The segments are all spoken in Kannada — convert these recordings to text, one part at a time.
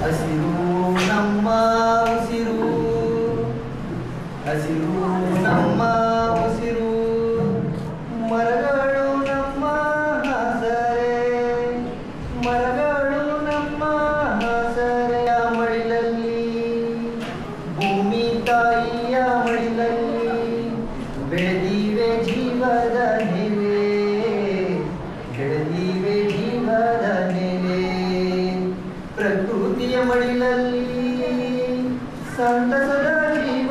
ಹಸಿರು ನಮ್ಮ ಉಸಿರು, ಹಸಿರು ನಮ್ಮ ಉಸಿರು, ಮರಗಳು ನಮ್ಮ ಆಸರೆ, ಮರಗಳು ನಮ್ಮ ಆಸರೆಯ ಮಡಿಲಲ್ಲಿ, ಭೂಮಿ ತಾಯಿಯ ಮಡಿಲಲ್ಲಿ ಬೆಳೆದಿವೆ ಜೀವದ ನೆಲೆ, ಬೆಳೆದಿವೆ ಜೀವದ ನೆಲೆ. ಪ್ರಕೃತಿಯ ಮಡಿಲಲ್ಲಿ ಸಂತಸದ ಜೀವ,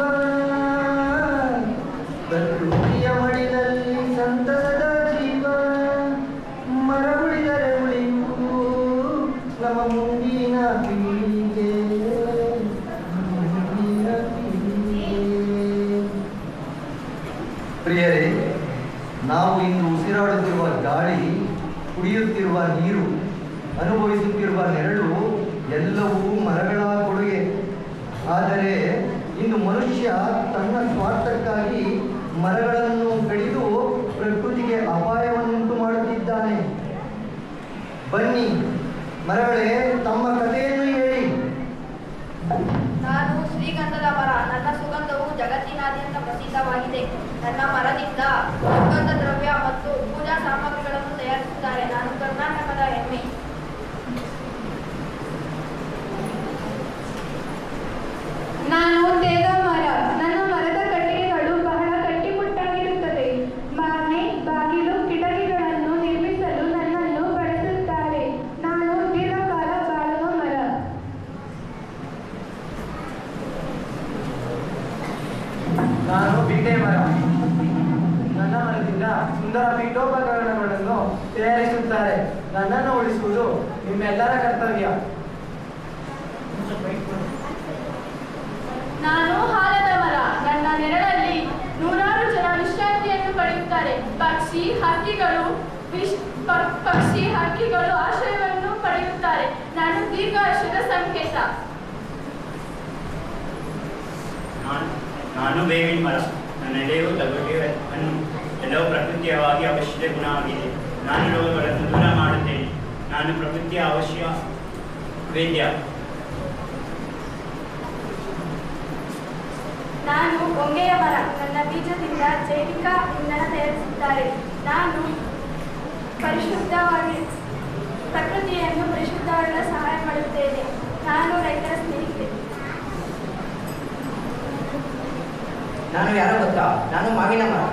ಪ್ರಕೃತಿಯ ಮಡಿಲಲ್ಲಿ ಸಂತಸದ ಜೀವ. ಮರ ಉಳಿದರೆ ಉಳಿಯುವುದು ನಮ್ಮ ಮುಂದಿನ ಪೀಳಿಗೆ, ಮುಂದಿನ ಪೀಳಿಗೆ. ಪ್ರಿಯರೇ, ನಾವು ಇಂದು ಉಸಿರಾಡುತ್ತಿರುವ ಗಾಳಿ, ಕುಡಿಯುತ್ತಿರುವ ನೀರು, ಅನುಭವಿಸುತ್ತಿರುವ ನೆರಳು ಎಲ್ಲವೂ ಮರಗಳ ಕೊಡುಗೆ. ಆದರೆ ಇಂದು ಮನುಷ್ಯ ತನ್ನ ಸ್ವಾರ್ಥಕ್ಕಾಗಿ ಮರಗಳನ್ನು ಕಡಿದು ಪ್ರಕೃತಿಗೆ ಅಪಾಯವನ್ನುಂಟು ಮಾಡುತ್ತಿದ್ದಾನೆ. ಬನ್ನಿ ಮರಗಳೇ, ತಮ್ಮ ಕಥೆಯನ್ನು ಹೇಳಿ. ನಾನು ಶ್ರೀಗಂಧದ ಮರ. ನನ್ನ ಸುಗಂಧವು ಜಗತ್ತಿನಾದ್ಯಂತ ಪ್ರಸಿದ್ಧವಾಗಿದೆ. ನನ್ನ ಮರದಿಂದ ಸುಗಂಧ ದ್ರವ್ಯ ಮತ್ತು ಪೂಜಾ ಸಾಮಗ್ರಿಗಳನ್ನು ತಯಾರಿಸುತ್ತಾರೆ. ನಾನು ಕರ್ನಾಟಕದ ಹೆಮ್ಮೆ. ನಾನು ತೇಗ ಮರ. ನನ್ನ ಮರದ ಕಟ್ಟಿಗೆಗಳು ಬಹಳ ಕಟ್ಟಿಮುಟ್ಟಾಗಿರುತ್ತದೆ. ಮನೆ, ಬಾಗಿಲು, ಕಿಟಕಿಗಳನ್ನು ನಿರ್ಮಿಸಲು ನನ್ನನ್ನು ಬಳಸುತ್ತಾರೆ. ನಾನು ದೀರ್ಘಕಾಲ ಬಾಳುವ ಮರ. ನಾನು ಬೀಟೆ ಮರ. ನನ್ನ ಮರದಿಂದ ಸುಂದರ ಪೀಠೋಪಕರಣಗಳನ್ನು ತಯಾರಿಸುತ್ತಾರೆ. ನನ್ನನ್ನು ಉಳಿಸುವುದು ನಿಮ್ಮೆಲ್ಲರ ಕರ್ತವ್ಯ. ನಾನು ಆಲದ ಮರ. ನನ್ನ ನೆರಳಲ್ಲಿ ನೂರಾರು ಜನ ವಿಶ್ರಾಂತಿಯನ್ನು ಪಡೆಯುತ್ತಾರೆ. ಪಕ್ಷಿ ಹಕ್ಕಿಗಳು ಆಶ್ರಯವನ್ನು ಪಡೆಯುತ್ತಾರೆ. ನಾನು ದೀರ್ಘಾಯುಷ್ಯದ ಸಂಕೇತ. ನಾನು ಬೇವಿನ ಮರ. ನನ್ನ ಎಲೆಯು ಲಘುಗೆ ಹಣ್ಣು ಎಲ್ಲವೂ ಪ್ರಕೃತಿಯವಾಗಿ ಅವಶ್ಯಕ ಗುಣವಾಗಿದೆ. ನಾನು ರೋಗಗಳನ್ನು ದೂರ ಮಾಡುತ್ತೇನೆ. ನಾನು ಪ್ರಕೃತಿಯ ಅವಶ್ಯ ವೇದ್ಯ. ನಾನು ಹೊಂಗೆಯ ಮರ. ನನ್ನ ಬೀಜದಿಂದ ಜೈವಿಕ ಇಂಧನ ತಯಾರಿಸುತ್ತಾರೆ. ನಾನು ಪ್ರಕೃತಿಯನ್ನು ಪರಿಶುದ್ಧವಾಗಲು ಸಹಾಯ ಮಾಡುತ್ತೇನೆ. ನಾನು ರೈತರ ಸ್ನೇಹಿತೆ. ನಾನು ಯಾರೋ ಗೊತ್ತಾ? ನಾನು ಮಾವಿನ ಮರ.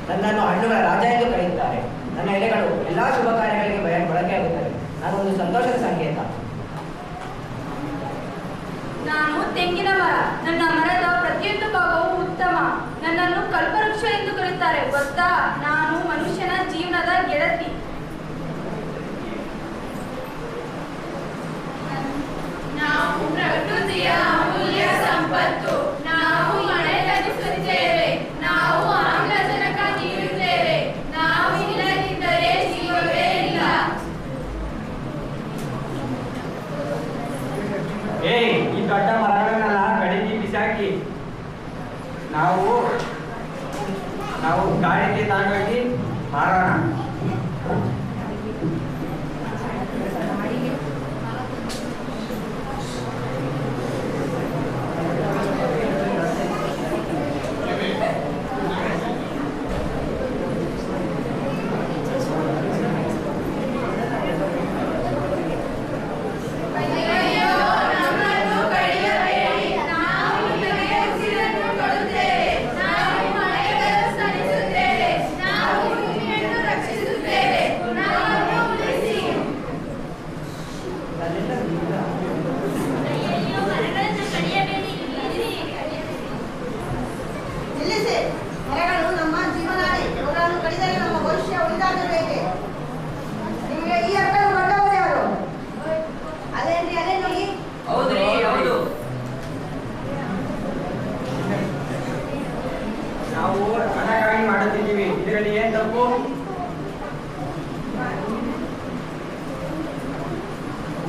ನನ್ನನ್ನು ಹಣ್ಣುಗಳ ರಾಜ ಎಂದು ಕರೆಯುತ್ತಾರೆ. ನನ್ನ ಎಲೆಗಳು ಎಲ್ಲ ಶುಭ ಕಾರ್ಯಗಳಿಗೆ ಬಳಕೆಯಾಗುತ್ತವೆ. ನಾನು ಒಂದು ಸಂತೋಷದ ಸಂಕೇತ. ನಾನು ತೆಂಗಿನ ಮರ. ನನ್ನ ಮರದ ಪ್ರತಿಯೊಂದು ಭಾಗವು ಉತ್ತಮ. ನನ್ನನ್ನು ಕಲ್ಪವೃಕ್ಷ ಎಂದು ಕರೆಯುತ್ತಾರೆ. ಗೊತ್ತಾ, ನಾನು ಮನುಷ್ಯನ ಜೀವನದ ಗೆಳತಿ. ನಾವು ಪ್ರಕೃತಿಯ ಅಮೂಲ್ಯ ಸಂಪತ್ತು. ನಾವು ಮಳೆ ಲಭಿಸುತ್ತೇವೆ. ನಾವು ಆಮ್ಲಜನಕ ನೀಡುತ್ತೇವೆ. ನಾವು ಇಲ್ಲದಿದ್ದರೆ ಜೀವವೇ ಇಲ್ಲ. ಈ ದೊಡ್ಡ ಮರಗಳನ್ನೆಲ್ಲ ಕಡಿದು ಬಿಸಾಕಿ ನಾವು ಗಾಳಿಗೆ ತಗೊಂಡೋಗಿ ಮಾರೋಣ. ನಾವು ಹಣಕ್ಕಾಗಿ ಮಾಡುತ್ತಿದ್ದೀವಿ. ಇದರಲ್ಲಿ ಏನು ತಪ್ಪು?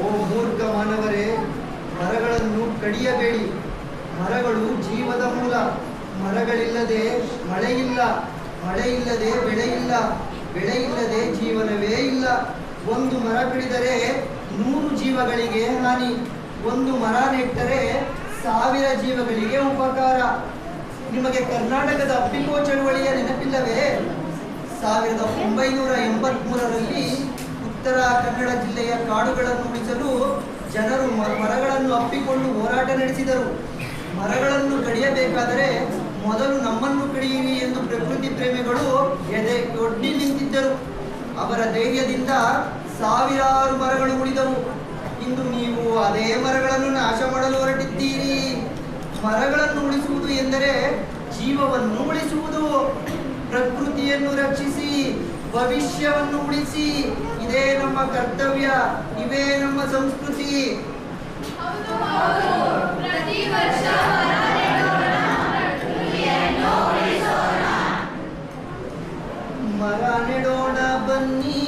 ಓ ಮೂರ್ಖ ಮಾನವರೇ, ಮರಗಳನ್ನು ಕಡಿಯಬೇಡಿ. ಮರಗಳು ಜೀವದ ಮೂಲ. ಮರಗಳಿಲ್ಲದೆ ಮಳೆಯಿಲ್ಲ, ಮಳೆಯಿಲ್ಲದೆ ಬೆಳೆಯಿಲ್ಲ, ಬೆಳೆಯಿಲ್ಲದೆ ಜೀವನವೇ ಇಲ್ಲ. ಒಂದು ಮರ ಕಡಿದರೆ 100 ಜೀವಗಳಿಗೆ ಹಾನಿ. ಒಂದು ಮರ ನೆಟ್ಟರೆ 1000 ಜೀವಗಳಿಗೆ ಉಪಕಾರ. ನಿಮಗೆ ಕರ್ನಾಟಕದ ಅಪ್ಪಿಕೋ ಚಳುವಳಿಯ ನೆನಪಿಲ್ಲವೇ? 1983ರಲ್ಲಿ ಉತ್ತರ ಕನ್ನಡ ಜಿಲ್ಲೆಯ ಕಾಡುಗಳನ್ನು ಉಳಿಸಲು ಜನರು ಮರಗಳನ್ನು ಅಪ್ಪಿಕೊಂಡು ಹೋರಾಟ ನಡೆಸಿದರು. ಮರಗಳನ್ನು ಕಡಿಯಬೇಕಾದರೆ ಮೊದಲು ನಮ್ಮನ್ನು ಕಡಿಯಿರಿ ಎಂದು ಪ್ರಕೃತಿ ಪ್ರೇಮಿಗಳು ಒಡ್ಡಿ ನಿಂತಿದ್ದರು. ಅವರ ಧೈರ್ಯದಿಂದ ಸಾವಿರಾರು ಮರಗಳು ಉಳಿದವು. ಇಂದು ನೀವು ಅದೇ ಮರಗಳನ್ನು ನಾಶ ಮಾಡಲು ಹೊರಟಿದ್ದೀರಿ. ಮರಗಳನ್ನು ಉಳಿಸುವುದು ಎಂದರೆ ಜೀವವನ್ನು ಉಳಿಸುವುದು. ಪ್ರಕೃತಿಯನ್ನು ರಕ್ಷಿಸಿ, ಭವಿಷ್ಯವನ್ನು ಉಳಿಸಿ. ಇದೇ ನಮ್ಮ ಕರ್ತವ್ಯ, ಇವೇ ನಮ್ಮ ಸಂಸ್ಕೃತಿ. ಪ್ರತಿ ವರ್ಷ ಮರ ನೆಡೋಣ, ಪ್ರಕೃತಿಯನ್ನು ಉಳಿಸೋಣ. ಮರ ನೆಡೋಣ ಬನ್ನಿ,